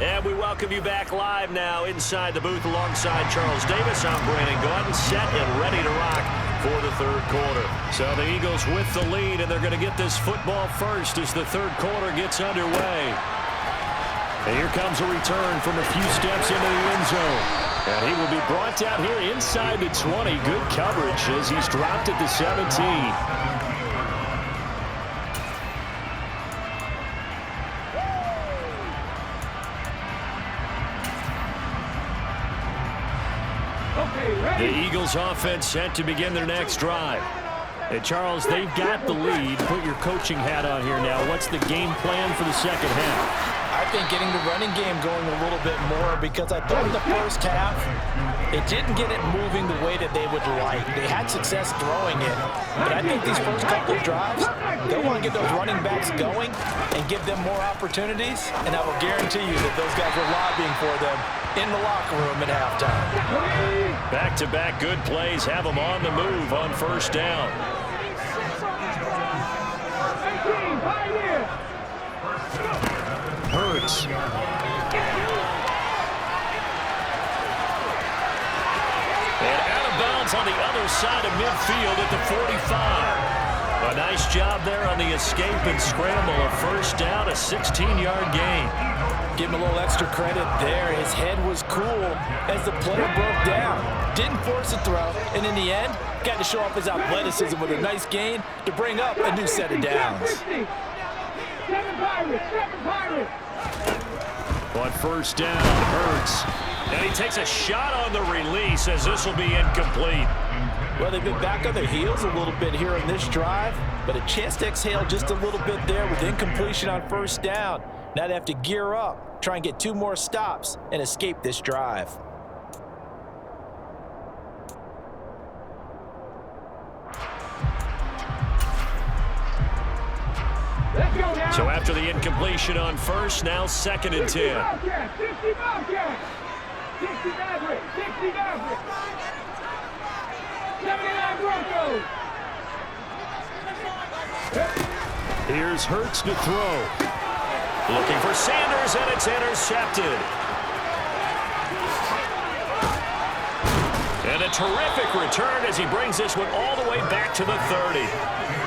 And we welcome you back live now inside the booth alongside Charles Davis. I'm Brandon Gordon, set and ready to rock for the third quarter. So the Eagles with the lead, and they're going to get this football first as the third quarter gets underway. And here comes a return from a few steps into the end zone. And he will be brought down here inside the 20. Good coverage as he's dropped at the 17. The Eagles offense set to begin their next drive. And Charles, they've got the lead. Put your coaching hat on here now. What's the game plan for the second half? I think getting the running game going a little bit more, because I thought in the first half it didn't get it moving the way that they would like. They had success throwing it, but I think these first couple of drives, they'll want to get those running backs going and give them more opportunities, and I will guarantee you that those guys were lobbying for them in the locker room at halftime. Back-to-back good plays have them on the move on first down. Hurts. And out of bounds on the other side of midfield at the 45. A nice job there on the escape and scramble. A first down, a 16-yard gain. Give him a little extra credit there. His head was cool as the play broke down. Didn't force a throw, and in the end, got to show off his athleticism with a nice gain to bring up a new set of downs. On first down, Hurts. And he takes a shot on the release as this will be incomplete. Well, they've been back on their heels a little bit here in this drive, but a chance to exhale just a little bit there with incompletion on first down. Now they have to gear up, try and get 2 more stops, and escape this drive. So after the incompletion on first, now 2nd and 10. Here's Hurts to throw. Looking for Sanders, and it's intercepted. And a terrific return as he brings this one all the way back to the 30.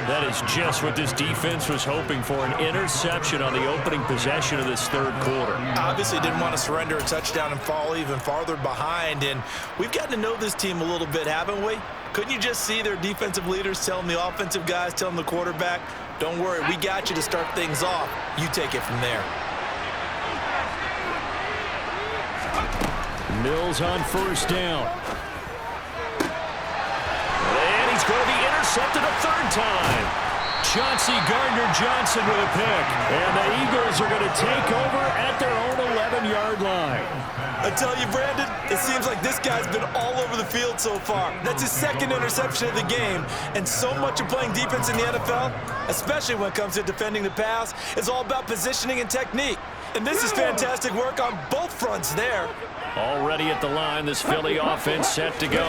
That is just what this defense was hoping for, an interception on the opening possession of this third quarter. Obviously didn't want to surrender a touchdown and fall even farther behind, and we've gotten to know this team a little bit, haven't we? Couldn't you just see their defensive leaders telling the offensive guys, telling the quarterback, don't worry, we got you to start things off. You take it from there. Mills on first down. And he's going to be intercepted a third time. Chauncey Gardner-Johnson with a pick. And the Eagles are going to take over at their own 11-yard line. I tell you, Brandon, it seems like this guy's been all over the field so far. That's his 2nd interception of the game. And so much of playing defense in the NFL, especially when it comes to defending the pass, is all about positioning and technique. And this is fantastic work on both fronts there. Already at the line, this Philly offense set to go.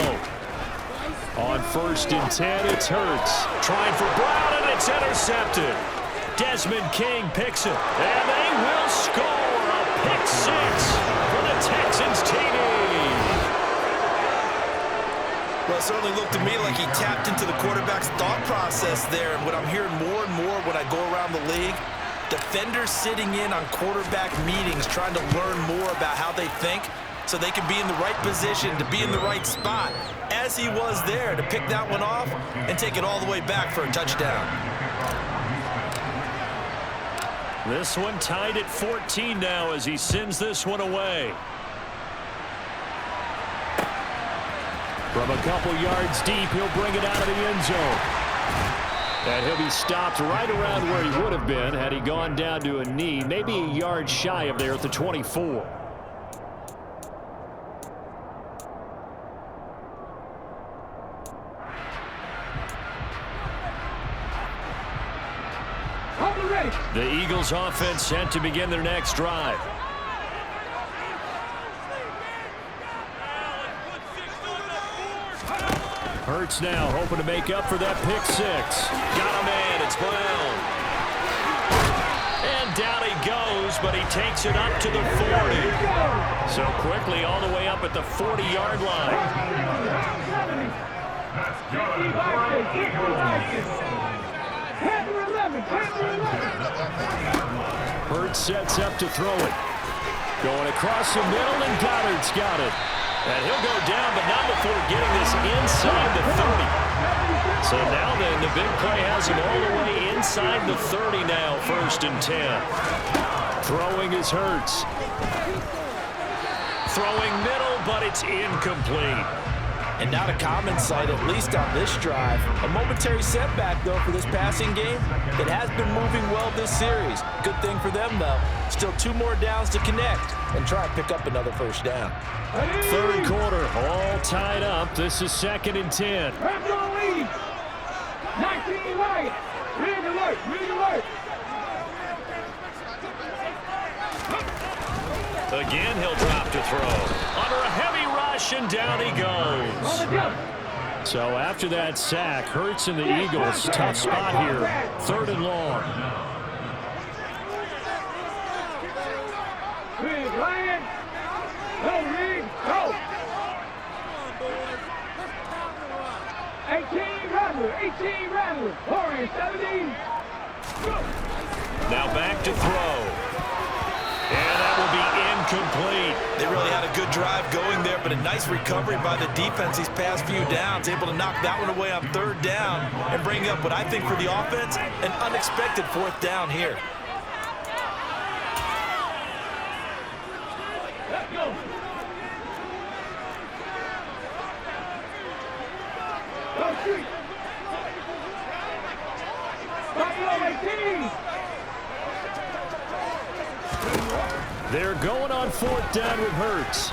On 1st and 10, it's Hurts. Trying for Brown, and it's intercepted. Desmond King picks it, and they will score a pick 6 for the Texans TD. Well, it certainly looked to me like he tapped into the quarterback's thought process there. And what I'm hearing more and more when I go around the league, defenders sitting in on quarterback meetings trying to learn more about how they think so they can be in the right position, to be in the right spot, as he was there, to pick that one off and take it all the way back for a touchdown. This one tied at 14 now as he sends this one away. From a couple yards deep, he'll bring it out of the end zone. And he'll be stopped right around where he would have been had he gone down to a knee, maybe a yard shy of there at the 24. The Eagles offense set to begin their next drive. Hurts now hoping to make up for that pick 6. Got a man, it's Brown. And down he goes goes, but he takes it up to the 40. So quickly all the way up at the 40-yard line. Hurts sets up to throw it. Going across the middle, and Goddard's got it. And he'll go down, but not before getting this inside the 30. So now then, the big play has him all the way inside the 30 now, 1st and 10. Throwing is Hurts. Throwing middle, but it's incomplete. And not a common sight, at least on this drive. A momentary setback, though, for this passing game. It has been moving well this series. Good thing for them, though. Still 2 more downs to connect and try and pick up another 1st down. 3rd quarter, all tied up. This is 2nd and 10. 19 right. Read alert. Read alert. Again, he'll drop to throw. Under a heavy rush, and down he goes. So after that sack, Hurts and the Eagles, tough spot here. 3rd and long. Read, Ryan. Go, Reed. Go. 18 Rattler. 18 Rattler. Orange, 17. Now back to throw. And that will be incomplete. They really had a good drive going there, but a nice recovery by the defense these past few downs, able to knock that one away on 3rd down and bring up what I think for the offense, an unexpected 4th down here. Let's go. Go, street. 18. They're going on 4th down with Hurts.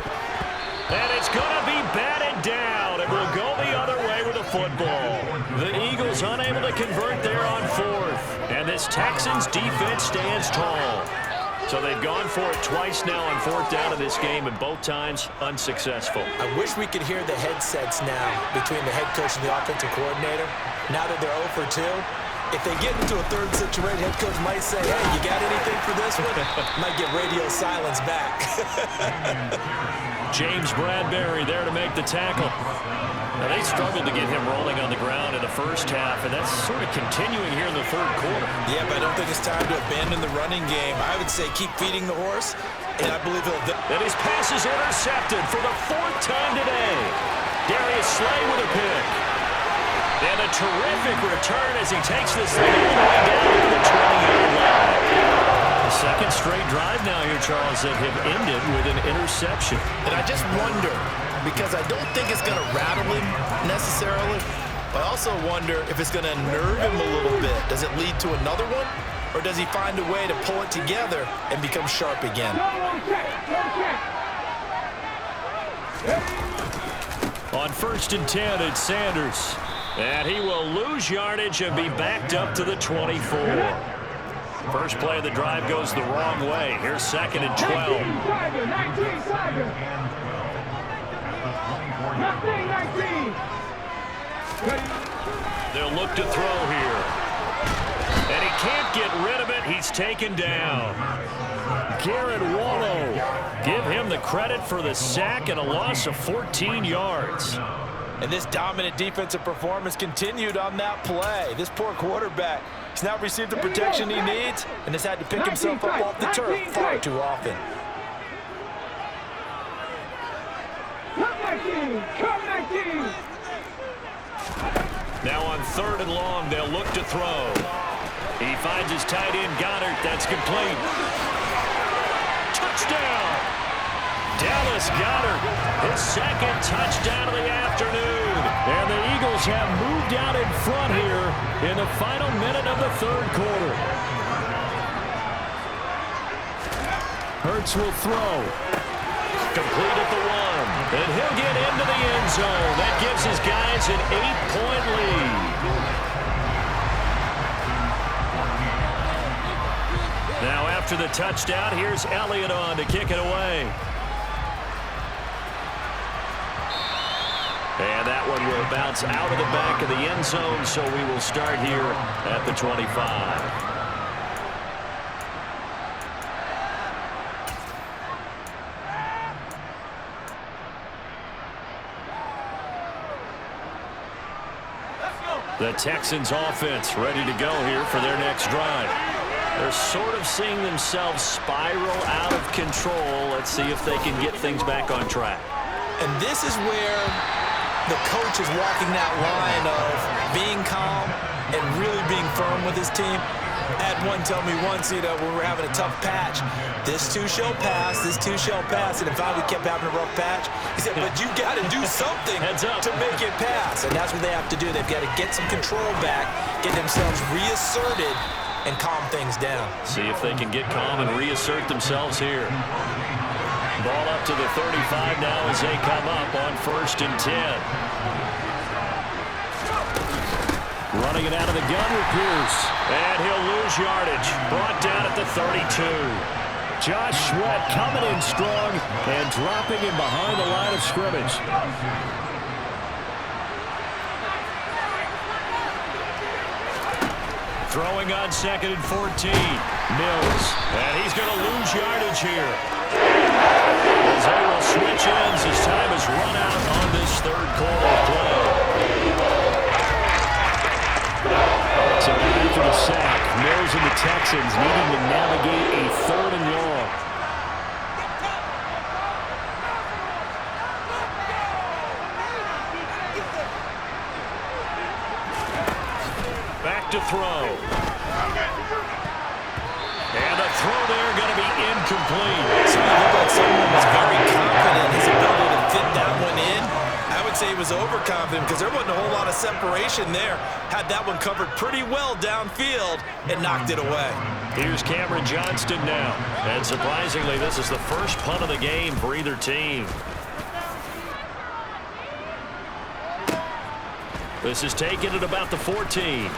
And it's going to be batted down. It will go the other way with the football. The Eagles unable to convert there on 4th. And this Texans defense stands tall. So they've gone for it twice now on 4th down in this game, and both times unsuccessful. I wish we could hear the headsets now between the head coach and the offensive coordinator. Now that they're 0 for 2. If they get into a 3rd situation, head coach might say, hey, you got anything for this one? Might get radio silence back. James Bradbury there to make the tackle. Now, they struggled to get him rolling on the ground in the 1st half, and that's sort of continuing here in the 3rd quarter. Yeah, but I don't think it's time to abandon the running game. I would say keep feeding the horse, and I believe he'll... And his pass is intercepted for the 4th time today. Darius Slay with a pick. And a terrific return as he takes this thing all the way down to the 20-yard line. The 2nd straight drive now here, Charles, that have ended with an interception. And I just wonder, because I don't think it's going to rattle him necessarily, but I also wonder if it's going to nerve him a little bit. Does it lead to another one? Or does he find a way to pull it together and become sharp again? On 1st and 10, it's Sanders. And he will lose yardage and be backed up to the 24. First play of the drive goes the wrong way. Here's 2nd and 12. 19. They'll look to throw here. And he can't get rid of it. He's taken down. Garrett Wallow. Give him the credit for the sack and a loss of 14 yards. And this dominant defensive performance continued on that play. This poor quarterback has now received the protection he needs and has had to pick himself up off the turf far too often. Now on 3rd and long, they'll look to throw. He finds his tight end, Goddard. That's complete. Touchdown! Dallas Goedert, his 2nd touchdown of the afternoon. And the Eagles have moved out in front here in the final minute of the 3rd quarter. Hurts will throw. Complete at the 1. And he'll get into the end zone. That gives his guys an 8-point lead. Now after the touchdown, here's Elliott on to kick it away. And that one will bounce out of the back of the end zone, so we will start here at the 25. The Texans offense ready to go here for their next drive. They're sort of seeing themselves spiral out of control. Let's see if they can get things back on track. And this is where the coach is walking that line of being calm and really being firm with his team. I had one tell me once, when we were having a tough patch, this too shall pass, this too shall pass. And in fact, we kept having a rough patch. He said, but you got to do something to make it pass. And that's what they have to do. They've got to get some control back, get themselves reasserted, and calm things down. See if they can get calm and reassert themselves here. Ball up to the 35 now as they come up on 1st and 10. Running it out of the gun with Pierce. And he'll lose yardage. Brought down at the 32. Josh Sweat coming in strong and dropping him behind the line of scrimmage. Throwing on 2nd and 14. Mills. And he's going to lose yardage here. As they will switch ends as time is run out on this 3rd quarter play. So after the sack, Mills and the Texans needing to navigate a 3rd and long. Back to throw. And the throw there going to be incomplete. So it looked like someone was very confident in his ability to fit that one in. I would say he was overconfident because there wasn't a whole lot of separation there. Had that one covered pretty well downfield and knocked it away. Here's Cameron Johnston now. And surprisingly, this is the first punt of the game for either team. This is taken at about the 14.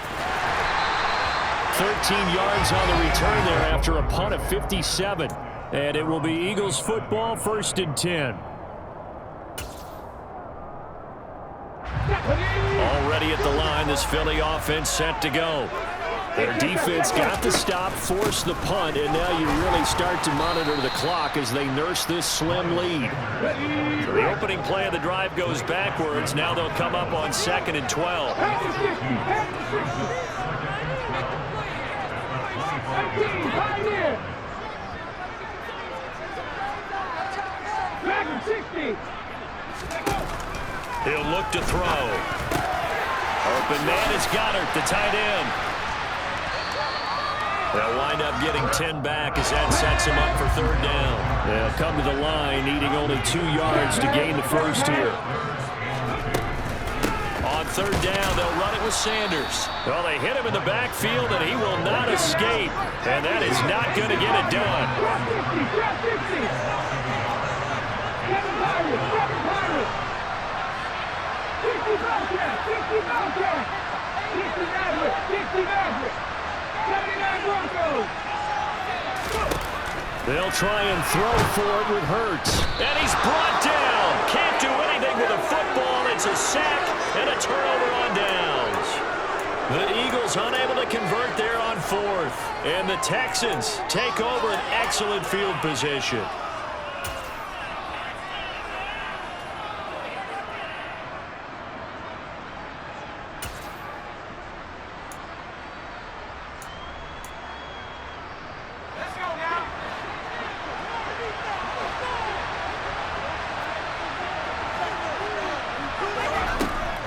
13 yards on the return there after a punt of 57. And it will be Eagles football, 1st and 10. Already at the line, this Philly offense set to go. Their defense got the stop, forced the punt, and now you really start to monitor the clock as they nurse this slim lead. So the opening play of the drive goes backwards. Now they'll come up on 2nd and 12. He'll look to throw. Open man is Goddard, the tight end. They'll wind up getting 10 back as that sets him up for 3rd down. They'll come to the line, needing only 2 yards to gain the first here. On 3rd down, they'll run it with Sanders. Well, they hit him in the backfield, and he will not escape. And that is not going to get it done. They'll try and throw for it with Hurts. And he's brought down. Can't do anything with a football. It's a sack and a turnover on downs. The Eagles unable to convert there on 4th. And the Texans take over an excellent field position.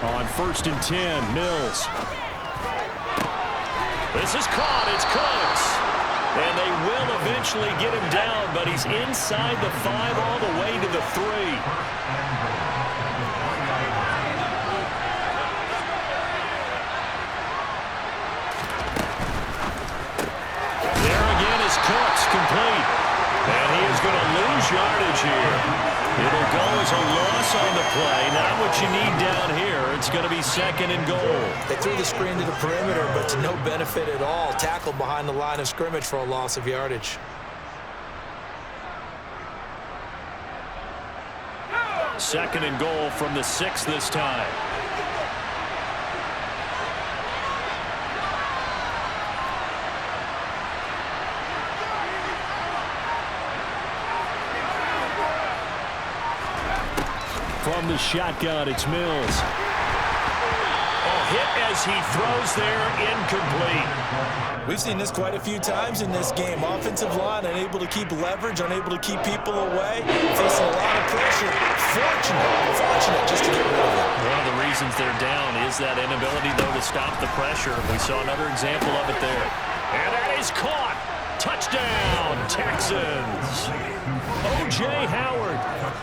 On 1st and 10, Mills. This is caught. It's Cooks. And they will eventually get him down, but he's inside the 5 all the way to the 3. There again is Cooks, complete. And he is going to lose yardage here. It'll go as a loss on the play. Not what you need down here. It's going to be 2nd and goal. They threw the screen to the perimeter, but to no benefit at all. Tackled behind the line of scrimmage for a loss of yardage. 2nd and goal from the 6 this time. From the shotgun, it's Mills. Oh, hit as he throws there, incomplete. We've seen this quite a few times in this game. Offensive line unable to keep leverage, unable to keep people away, facing a lot of pressure. Fortunate just to get rid of it. One of the reasons they're down is that inability, though, to stop the pressure. We saw another example of it there. And that is caught. Touchdown, Texans. O.J. Howard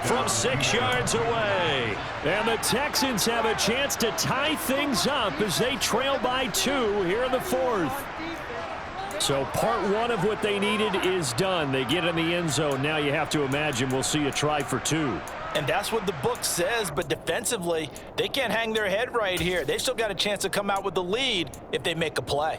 from 6 yards away. And the Texans have a chance to tie things up as they trail by 2 here in the 4th. So part 1 of what they needed is done. They get in the end zone. Now you have to imagine we'll see a try for 2. And that's what the book says, but defensively, they can't hang their head right here. They've still got a chance to come out with the lead if they make a play.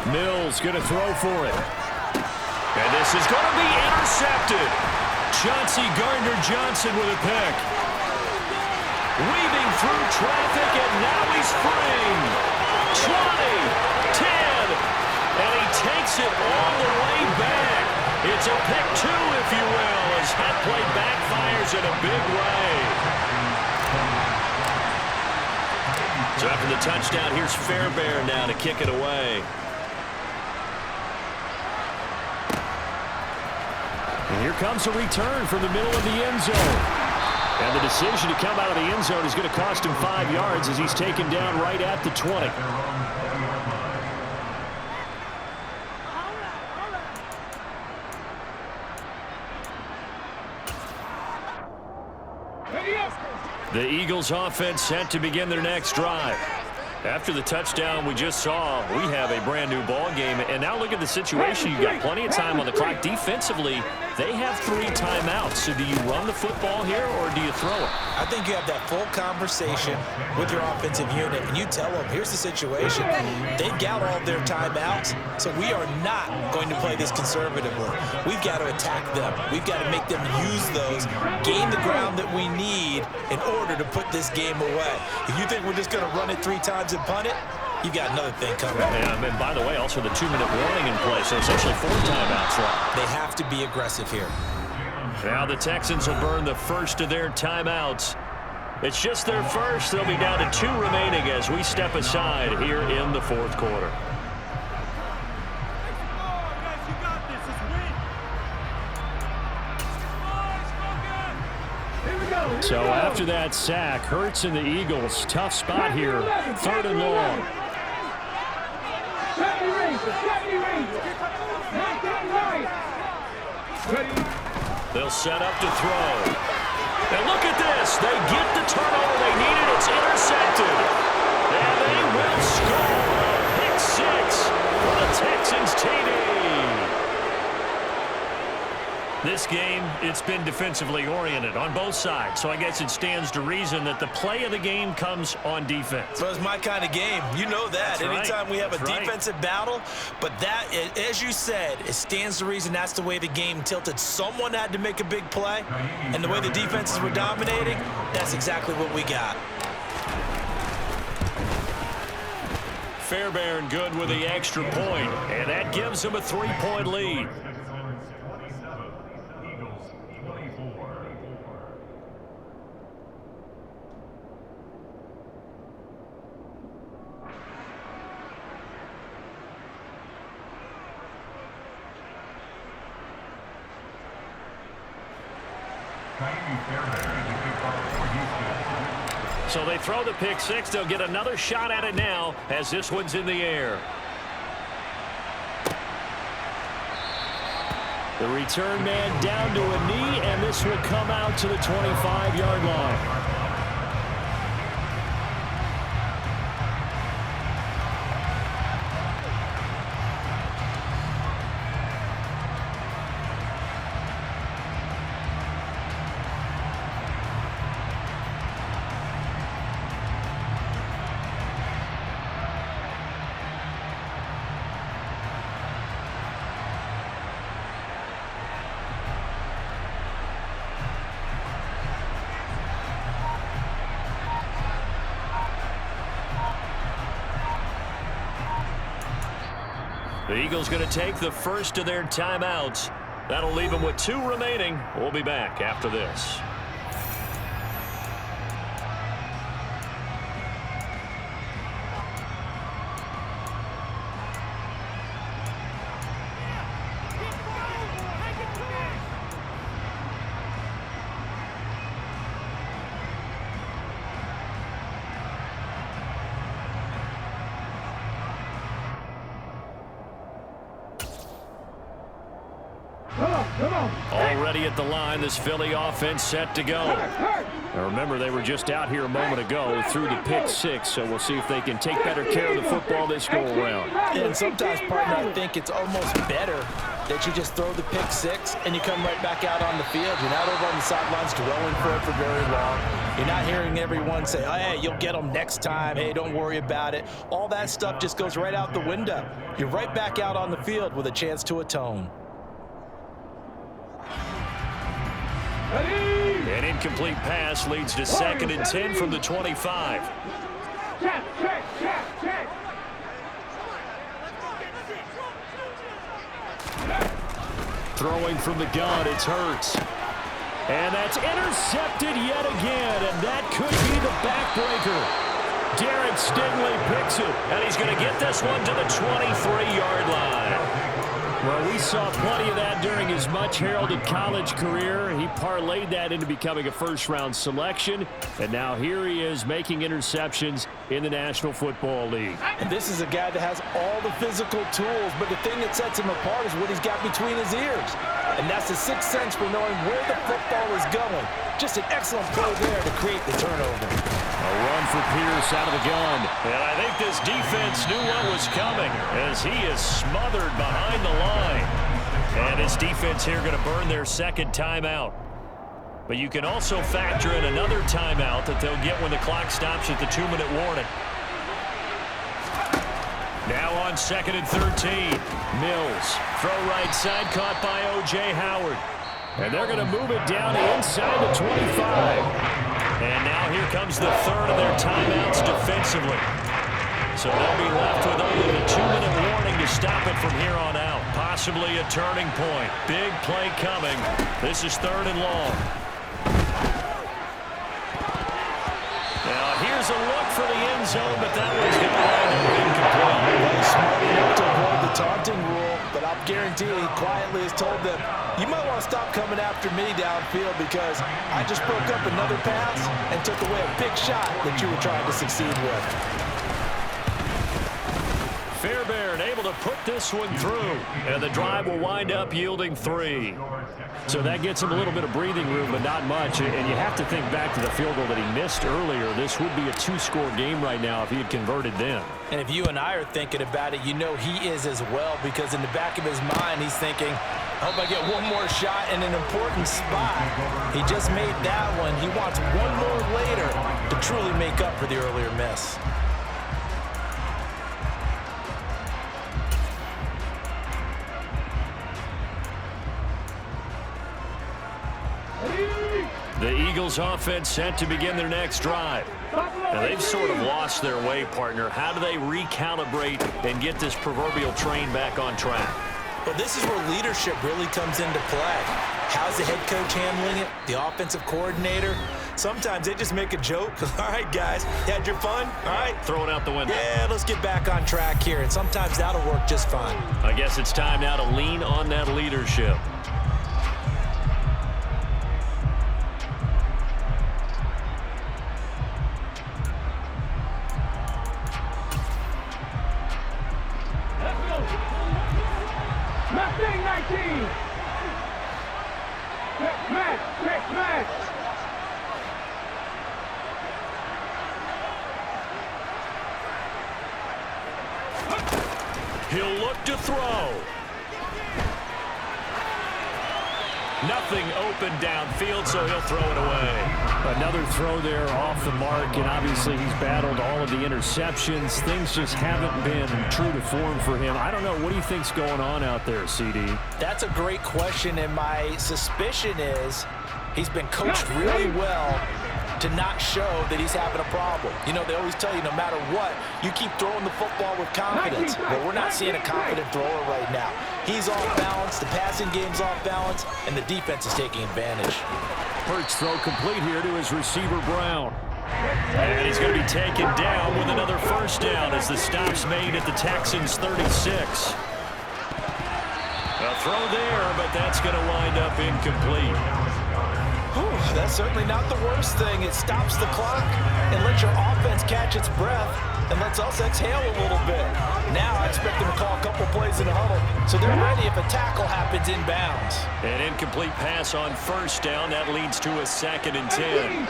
Mills going to throw for it. And this is going to be intercepted. Chauncey Gardner-Johnson with a pick. Weaving through traffic, and now he's free. 20, 10, and he takes it all the way back. It's a pick 2, if you will, as that play backfires in a big way. So after the touchdown, here's Fairbairn now to kick it away. And here comes a return from the middle of the end zone. And the decision to come out of the end zone is going to cost him 5 yards as he's taken down right at the 20. The Eagles offense set to begin their next drive. After the touchdown we just saw, we have a brand new ball game. And now look at the situation. You've got plenty of time on the clock. Defensively, they have 3 timeouts. So do you run the football here or do you throw it? I think you have that full conversation with your offensive unit, and you tell them, here's the situation. They've got all their timeouts, so we are not going to play this conservatively. We've got to attack them. We've got to make them use those, gain the ground that we need in order to put this game away. If you think we're just going to run it 3 times and punt it, you got another thing coming. Yeah, and by the way, also the 2-minute warning in play, so essentially 4 timeouts left. They have to be aggressive here. Now the Texans will burn the first of their timeouts. It's just their first. They'll be down to 2 remaining as we step aside here in the 4th quarter. So after that sack, Hurts and the Eagles, tough spot here, 3rd and long. They'll set up to throw. And look at this. They get the turnover they needed. It's intercepted. And they will score. Pick 6 for the Texans TD. This game, it's been defensively oriented on both sides. So I guess it stands to reason that the play of the game comes on defense. Well, it's my kind of game. You know that. That's Anytime right. we have That's a right. defensive battle. But that, as you said, it stands to reason that's the way the game tilted. Someone had to make a big play. And the way the defenses were dominating, that's exactly what we got. Fairbairn good with the extra point. And that gives them a 3-point lead. So they throw the pick 6. They'll get another shot at it now as this one's in the air. The return man down to a knee, and this will come out to the 25-yard line. The Eagles going to take the first of their timeouts. That'll leave them with 2 remaining. We'll be back after this. Already at the line, this Philly offense set to go. Now remember, they were just out here a moment ago through the pick 6, so we'll see if they can take better care of the football this go-around. And sometimes, partner, I think it's almost better that you just throw the pick 6 and you come right back out on the field. You're not over on the sidelines dwelling for it for very long. You're not hearing everyone say, oh, hey, you'll get them next time. Hey, don't worry about it. All that stuff just goes right out the window. You're right back out on the field with a chance to atone. An incomplete pass leads to 2nd and 10 from the 25. Throwing from the gun, it's Hurts. And that's intercepted yet again, and that could be the backbreaker. Derek Stingley picks it, and he's going to get this one to the 23-yard line. Well, we saw plenty of that during his much-heralded college career. He parlayed that into becoming a first-round selection, and now here he is making interceptions in the National Football League. And this is a guy that has all the physical tools, but the thing that sets him apart is what he's got between his ears. And that's the sixth sense for knowing where the football is going. Just an excellent play there to create the turnover. A run for Pierce out of the gun. And I think this defense knew what was coming as he is smothered behind the line. And this defense here going to burn their 2nd timeout. But you can also factor in another timeout that they'll get when the clock stops at the 2-minute warning. Now on 2nd and 13. Mills. Throw right side caught by O.J. Howard. And they're going to move it down inside the 25. And now here comes the 3rd of their timeouts defensively. So they'll be left with only the 2-minute warning to stop it from here on out. Possibly a turning point. Big play coming. This is 3rd and long. Now here's a look for the end zone, but that one's going to land incomplete. Well, smart enough to avoid the taunting rule, but I'll guarantee he quietly has told them, you might want to stop coming after me downfield because I just broke up another pass and took away a big shot that you were trying to succeed with. Fairbairn able to put this one through, and the drive will wind up yielding 3. So that gets him a little bit of breathing room, but not much. And you have to think back to the field goal that he missed earlier. This would be a 2-score game right now if he had converted then. And if you and I are thinking about it, you know he is as well, because in the back of his mind, he's thinking, I hope I get one more shot in an important spot. He just made that one. He wants one more later to truly make up for the earlier miss. The Eagles offense set to begin their next drive. Now they've sort of lost their way, partner. How do they recalibrate and get this proverbial train back on track? Well, this is where leadership really comes into play. How's the head coach handling it? The offensive coordinator? Sometimes they just make a joke. All right, guys, you had your fun? All right. Throw it out the window. Yeah, let's get back on track here. And sometimes that'll work just fine. I guess it's time now to lean on that leadership. He'll look to throw. Nothing open downfield, so he'll throw it away. Another throw there off the mark, and obviously he's battled all of the interceptions. Things just haven't been true to form for him. I don't know. What do you think's going on out there, CD? That's a great question, and my suspicion is he's been coached really well to not show that he's having a problem. You know, they always tell you no matter what, you keep throwing the football with confidence. But we're not seeing a confident thrower right now. He's off balance, the passing game's off balance, and the defense is taking advantage. Hurts throw complete here to his receiver, Brown. And he's going to be taken down with another first down as the stop's made at the Texans' 36. A throw there, but that's going to wind up incomplete. Whew, that's certainly not the worst thing. It stops the clock and lets your offense catch its breath and lets us exhale a little bit. Now I expect them to call a couple plays in the huddle so they're ready if a tackle happens inbounds. An incomplete pass on first down. That leads to a 2nd and 10.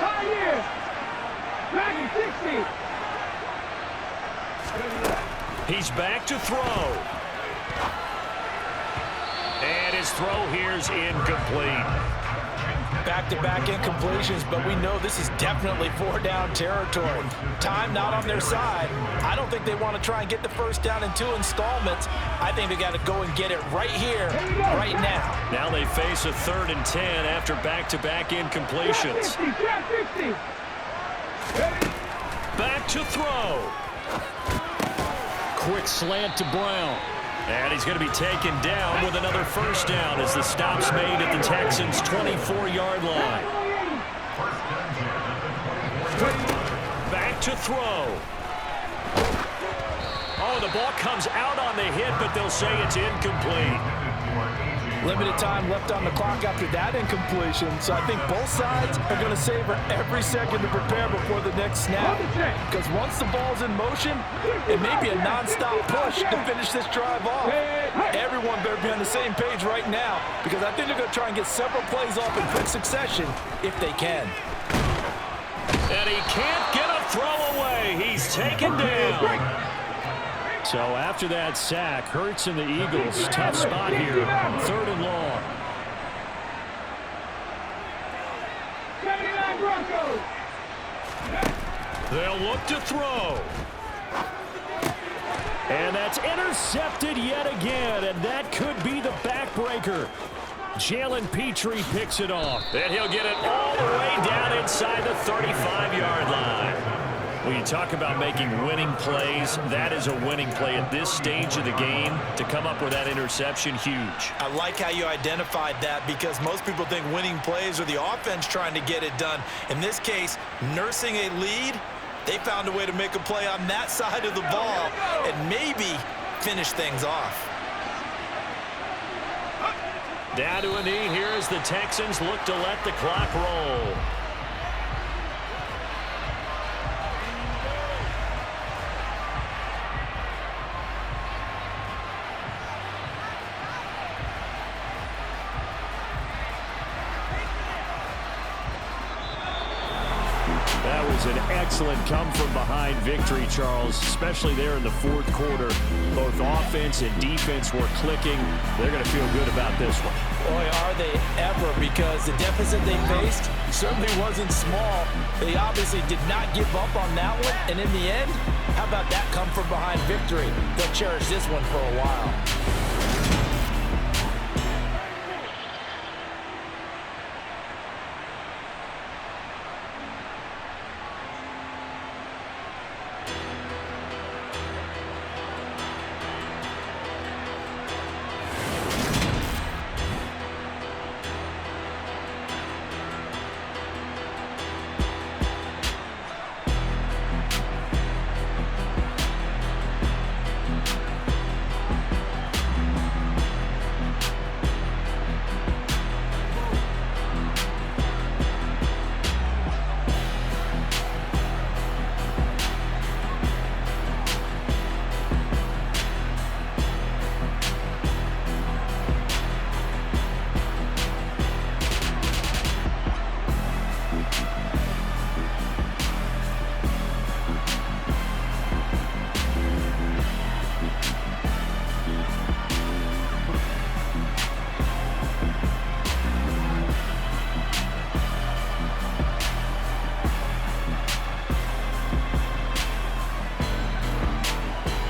He's back to throw. And his throw here's incomplete. Back-to-back incompletions, but we know this is definitely 4-down territory. Time not on their side. I don't think they want to try and get the first down in 2 installments. I think they got to go and get it right here, right now. Now they face a 3rd and 10 after back-to-back incompletions. Back to throw. Quick slant to Brown. And he's going to be taken down with another first down as the stop's made at the Texans' 24-yard line. Back to throw. Oh, the ball comes out on the hit, but they'll say it's incomplete. Limited time left on the clock after that incompletion, so I think both sides are going to savor every second to prepare before the next snap. Because once the ball's in motion, it may be a non-stop push to finish this drive off. Everyone better be on the same page right now, because I think they're going to try and get several plays off in quick succession if they can. And he can't get a throw away. He's taken down. So after that sack, Hurts and the Eagles, tough spot here, 3rd and long. They'll look to throw. And that's intercepted yet again, and that could be the backbreaker. Jalen Petrie picks it off. And he'll get it all the way down inside the 35-yard line. When you talk about making winning plays, that is a winning play at this stage of the game. To come up with that interception, huge. I like how you identified that, because most people think winning plays are the offense trying to get it done. In this case, nursing a lead, they found a way to make a play on that side of the ball and maybe finish things off. Down to a knee here as the Texans look to let the clock roll. That was an excellent come-from-behind victory, Charles, especially there in the 4th quarter. Both offense and defense were clicking. They're going to feel good about this one. Boy, are they ever, because the deficit they faced certainly wasn't small. They obviously did not give up on that one, and in the end, how about that come-from-behind victory? They'll cherish this one for a while.